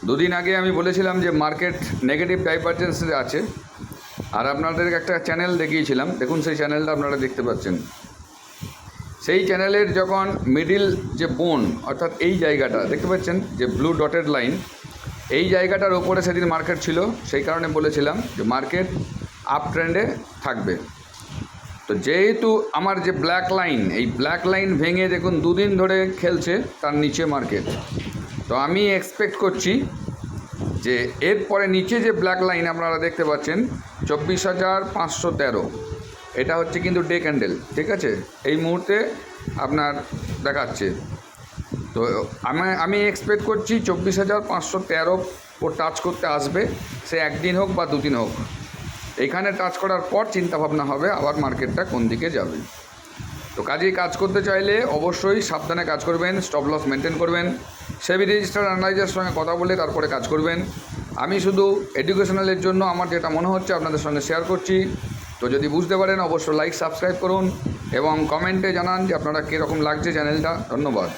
দুদিন আগে আমি বলেছিলাম যে মার্কেট নেগেটিভ ডাইভারজেন্সে আছে, আর আপনাদের একটা চ্যানেল দেখিয়েছিলাম। দেখুন সেই চ্যানেলটা আপনারা দেখতে পাচ্ছেন। সেই চ্যানেলের যখন মিডিল যে বোন অর্থাৎ এই জায়গাটা দেখতে পাচ্ছেন যে ব্লু ডটেড লাইন, এই জায়গাটার ওপরে সেদিন মার্কেট ছিল। সেই কারণে বলেছিলাম যে মার্কেট আপ ট্রেন্ডে থাকবে। তো যেহেতু আমার যে ব্ল্যাক লাইন, এই ব্ল্যাক লাইন ভেঙে দেখুন দুদিন ধরে খেলছে তার নিচে মার্কেট। তো আমি এক্সপেক্ট করছি যে এরপরে নিচে যে ব্ল্যাক লাইন আপনারা দেখতে পাচ্ছেন 24,513, এটা হচ্ছে কিন্তু ডে ক্যান্ডেল, ঠিক আছে? এই মুহূর্তে আপনার দেখাচ্ছে। তো আমি এক্সপেক্ট করছি 24,513 ও টাচ করতে আসবে, সে একদিন হোক বা দুদিন হোক। এখানে টাচ করার পর চিন্তাভাবনা হবে আবার মার্কেটটা কোন দিকে যাবে। তো কাজেই কাজ করতে চাইলে অবশ্যই সাবধানে কাজ করবেন, স্টপ লস মেনটেন করবেন, সেবি রেজিস্টার্ড অ্যানালাইজারের সঙ্গে কথা বলে তারপরে কাজ করবেন। আমি শুধু এডুকেশনালের জন্য আমার যেটা মনে হচ্ছে আপনাদের সঙ্গে শেয়ার করছি। তো যদি বুঝতে পারেন অবশ্যই লাইক সাবস্ক্রাইব করুন এবং কমেন্টে জানান যে আপনারা কীরকম লাগছে চ্যানেলটা। ধন্যবাদ।